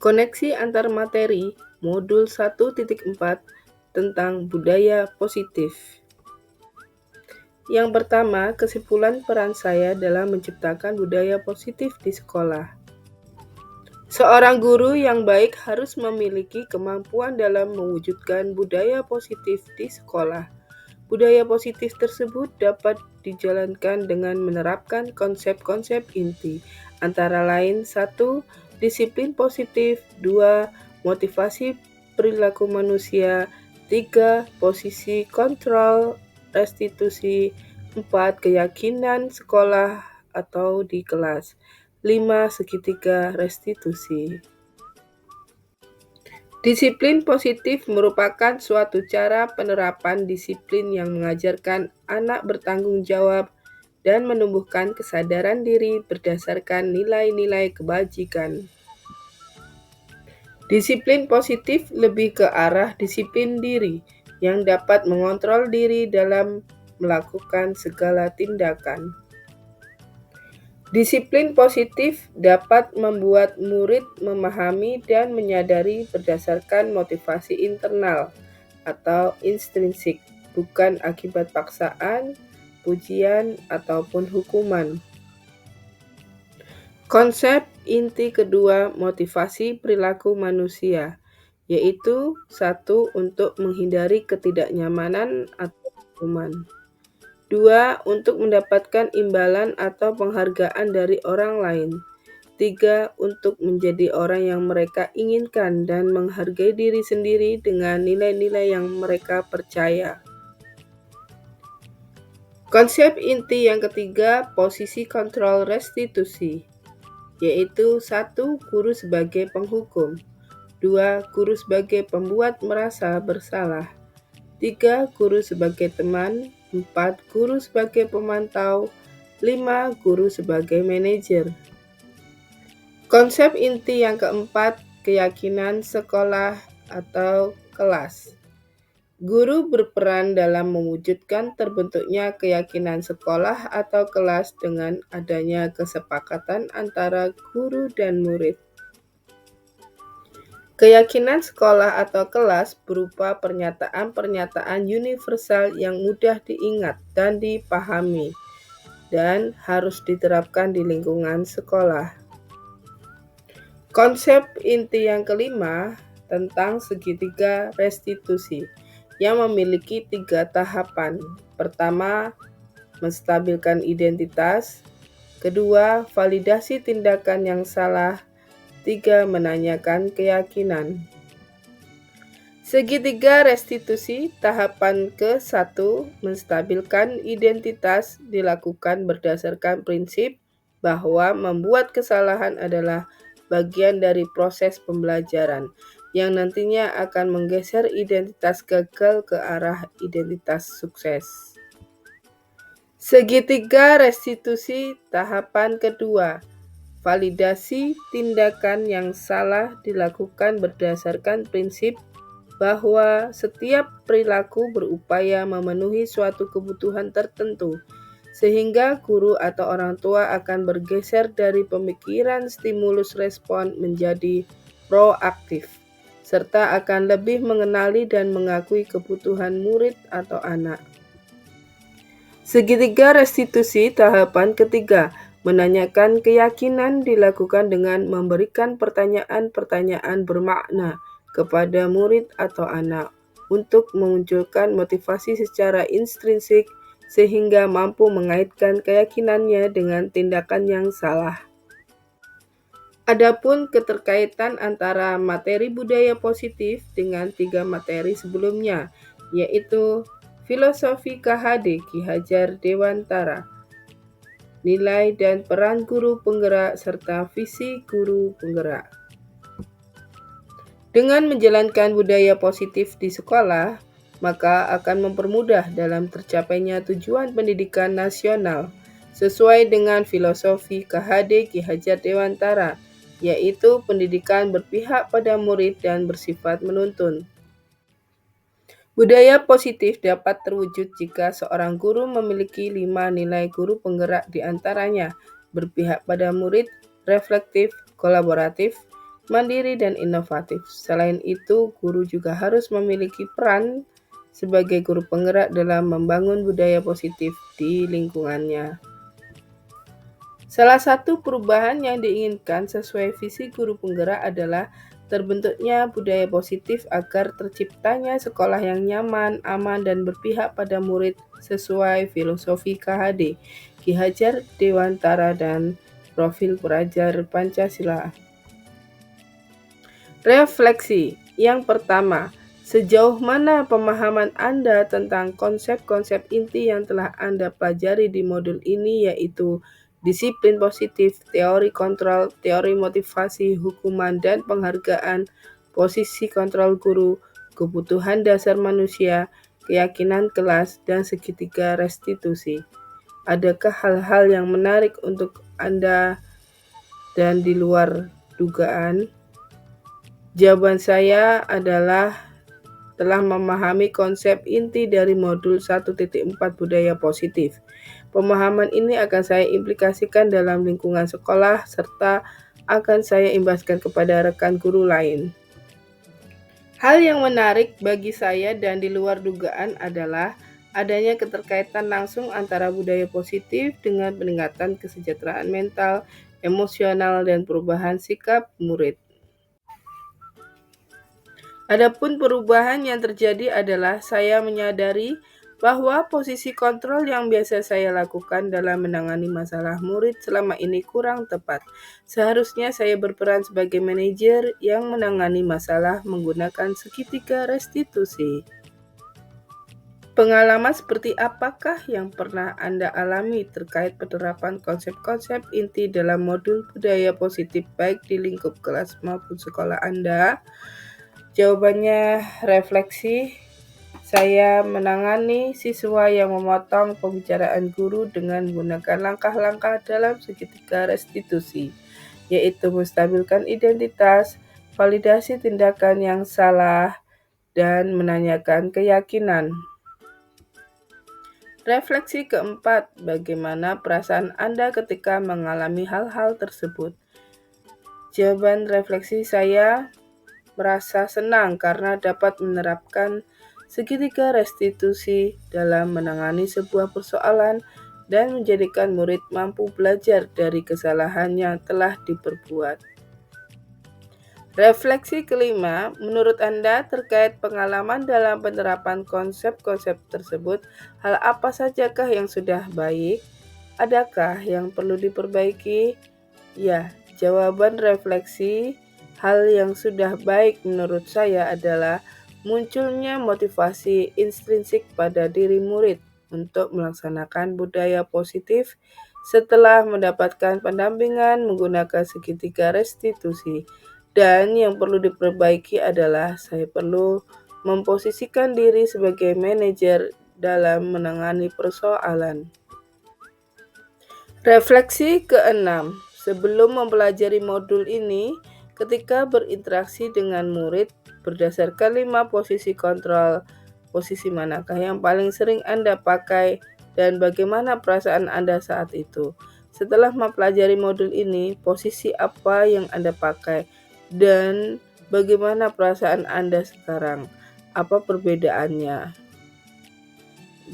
Koneksi antar materi, modul 1.4 tentang budaya positif. Yang pertama, kesimpulan peran saya dalam menciptakan budaya positif di sekolah. Seorang guru yang baik harus memiliki kemampuan dalam mewujudkan budaya positif di sekolah. Budaya positif tersebut dapat dijalankan dengan menerapkan konsep-konsep inti, antara lain 1. Disiplin positif, 2. Motivasi perilaku manusia, 3. Posisi kontrol restitusi, 4. Keyakinan sekolah atau di kelas, 5. Segitiga restitusi. Disiplin positif merupakan suatu cara penerapan disiplin yang mengajarkan anak bertanggung jawab dan menumbuhkan kesadaran diri berdasarkan nilai-nilai kebajikan. Disiplin positif lebih ke arah disiplin diri yang dapat mengontrol diri dalam melakukan segala tindakan. Disiplin positif dapat membuat murid memahami dan menyadari berdasarkan motivasi internal atau intrinsik, bukan akibat paksaan, pujian, ataupun hukuman. Konsep inti kedua motivasi perilaku manusia, yaitu 1. Untuk menghindari ketidaknyamanan atau hukuman. 2. Untuk mendapatkan imbalan atau penghargaan dari orang lain. 3. Untuk menjadi orang yang mereka inginkan dan menghargai diri sendiri dengan nilai-nilai yang mereka percaya. Konsep inti yang ketiga, posisi kontrol restitusi, yaitu 1. Guru sebagai penghukum, 2. Guru sebagai pembuat merasa bersalah, 3. Guru sebagai teman, 4. Guru sebagai pemantau, 5. Guru sebagai manajer. Konsep inti yang keempat, keyakinan sekolah atau kelas. Guru berperan dalam mewujudkan terbentuknya keyakinan sekolah atau kelas dengan adanya kesepakatan antara guru dan murid. Keyakinan sekolah atau kelas berupa pernyataan-pernyataan universal yang mudah diingat dan dipahami dan harus diterapkan di lingkungan sekolah. Konsep inti yang kelima tentang segitiga restitusi yang memiliki 3 tahapan. Pertama, menstabilkan identitas. Kedua, validasi tindakan yang salah. 3. Menanyakan keyakinan. Segitiga restitusi tahapan ke-1, menstabilkan identitas, dilakukan berdasarkan prinsip bahwa membuat kesalahan adalah bagian dari proses pembelajaran yang nantinya akan menggeser identitas gagal ke arah identitas sukses. Segitiga restitusi tahapan kedua, validasi tindakan yang salah, dilakukan berdasarkan prinsip bahwa setiap perilaku berupaya memenuhi suatu kebutuhan tertentu, sehingga guru atau orang tua akan bergeser dari pemikiran stimulus respon menjadi proaktif, serta akan lebih mengenali dan mengakui kebutuhan murid atau anak. Segitiga restitusi tahapan ketiga, menanyakan keyakinan, dilakukan dengan memberikan pertanyaan-pertanyaan bermakna kepada murid atau anak untuk memunculkan motivasi secara intrinsik sehingga mampu mengaitkan keyakinannya dengan tindakan yang salah. Adapun keterkaitan antara materi budaya positif dengan 3 materi sebelumnya, yaitu filosofi KHD Ki Hajar Dewantara, nilai dan peran guru penggerak, serta visi guru penggerak. Dengan menjalankan budaya positif di sekolah, maka akan mempermudah dalam tercapainya tujuan pendidikan nasional sesuai dengan filosofi KHD Ki Hajar Dewantara, yaitu pendidikan berpihak pada murid dan bersifat menuntun. Budaya positif dapat terwujud jika seorang guru memiliki 5 nilai guru penggerak, di antaranya berpihak pada murid, reflektif, kolaboratif, mandiri, dan inovatif. Selain itu, guru juga harus memiliki peran sebagai guru penggerak dalam membangun budaya positif di lingkungannya. Salah satu perubahan yang diinginkan sesuai visi guru penggerak adalah terbentuknya budaya positif agar terciptanya sekolah yang nyaman, aman, dan berpihak pada murid sesuai filosofi KHD, Ki Hajar Dewantara, dan profil pelajar Pancasila. Refleksi. Yang pertama, sejauh mana pemahaman Anda tentang konsep-konsep inti yang telah Anda pelajari di modul ini, yaitu disiplin positif, teori kontrol, teori motivasi, hukuman dan penghargaan, posisi kontrol guru, kebutuhan dasar manusia, keyakinan kelas, dan segitiga restitusi. Adakah hal-hal yang menarik untuk Anda dan di luar dugaan? Jawaban saya adalah telah memahami konsep inti dari modul 1.4 budaya positif. Pemahaman ini akan saya implikasikan dalam lingkungan sekolah serta akan saya imbaskan kepada rekan guru lain. Hal yang menarik bagi saya dan di luar dugaan adalah adanya keterkaitan langsung antara budaya positif dengan peningkatan kesejahteraan mental, emosional, dan perubahan sikap murid. Adapun perubahan yang terjadi adalah saya menyadari bahwa posisi kontrol yang biasa saya lakukan dalam menangani masalah murid selama ini kurang tepat. Seharusnya saya berperan sebagai manajer yang menangani masalah menggunakan segitiga restitusi. Pengalaman seperti apakah yang pernah Anda alami terkait penerapan konsep-konsep inti dalam modul budaya positif baik di lingkup kelas maupun sekolah Anda? Jawabannya refleksi. Saya menangani siswa yang memotong pembicaraan guru dengan menggunakan langkah-langkah dalam segitiga restitusi, yaitu menstabilkan identitas, validasi tindakan yang salah, dan menanyakan keyakinan. Refleksi keempat, bagaimana perasaan Anda ketika mengalami hal-hal tersebut? Jawaban refleksi saya merasa senang karena dapat menerapkan segitiga restitusi dalam menangani sebuah persoalan dan menjadikan murid mampu belajar dari kesalahan yang telah diperbuat. Refleksi kelima, menurut Anda terkait pengalaman dalam penerapan konsep-konsep tersebut, hal apa sajakah yang sudah baik? Adakah yang perlu diperbaiki? Ya, jawaban refleksi. Hal yang sudah baik menurut saya adalah munculnya motivasi intrinsik pada diri murid untuk melaksanakan budaya positif setelah mendapatkan pendampingan menggunakan segitiga restitusi. Dan yang perlu diperbaiki adalah saya perlu memposisikan diri sebagai manajer dalam menangani persoalan. Refleksi keenam, sebelum mempelajari modul ini, ketika berinteraksi dengan murid, berdasarkan 5 posisi kontrol, posisi manakah yang paling sering Anda pakai dan bagaimana perasaan Anda saat itu? Setelah mempelajari modul ini, posisi apa yang Anda pakai dan bagaimana perasaan Anda sekarang? Apa perbedaannya?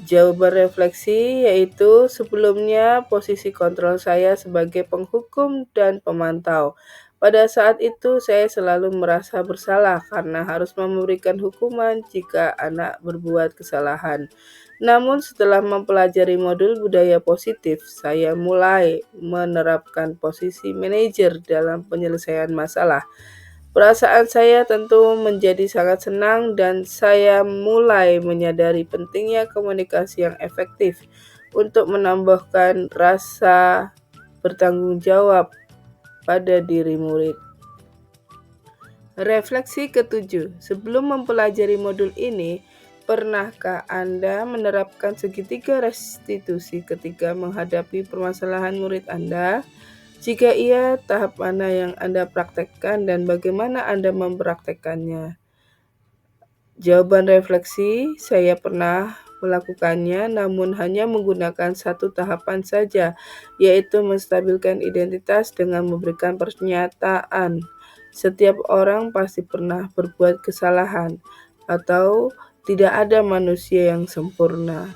Jawaban refleksi yaitu sebelumnya posisi kontrol saya sebagai penghukum dan pemantau. Pada saat itu saya selalu merasa bersalah karena harus memberikan hukuman jika anak berbuat kesalahan. Namun setelah mempelajari modul budaya positif, saya mulai menerapkan posisi manajer dalam penyelesaian masalah. Perasaan saya tentu menjadi sangat senang dan saya mulai menyadari pentingnya komunikasi yang efektif untuk menambahkan rasa bertanggung jawab pada diri murid. Refleksi ketujuh, sebelum mempelajari modul ini, pernahkah Anda menerapkan segitiga restitusi ketika menghadapi permasalahan murid Anda? Jika iya, tahap mana yang Anda praktekkan dan bagaimana Anda mempraktekkannya? Jawaban refleksi, saya pernah melakukannya namun hanya menggunakan satu tahapan saja, yaitu menstabilkan identitas dengan memberikan pernyataan. Setiap orang pasti pernah berbuat kesalahan, atau tidak ada manusia yang sempurna.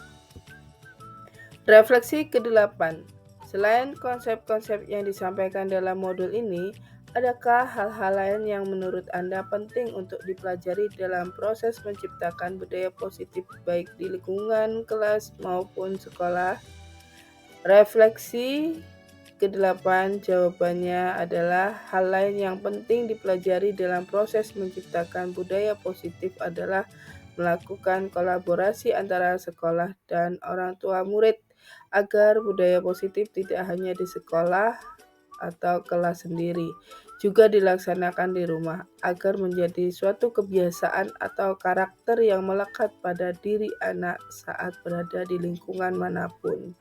Refleksi ke-8. Selain konsep-konsep yang disampaikan dalam modul ini, adakah hal-hal lain yang menurut Anda penting untuk dipelajari dalam proses menciptakan budaya positif baik di lingkungan kelas maupun sekolah? Refleksi ke-8 jawabannya adalah hal lain yang penting dipelajari dalam proses menciptakan budaya positif adalah melakukan kolaborasi antara sekolah dan orang tua murid agar budaya positif tidak hanya di sekolah atau kelas sendiri, juga dilaksanakan di rumah agar menjadi suatu kebiasaan atau karakter yang melekat pada diri anak saat berada di lingkungan manapun.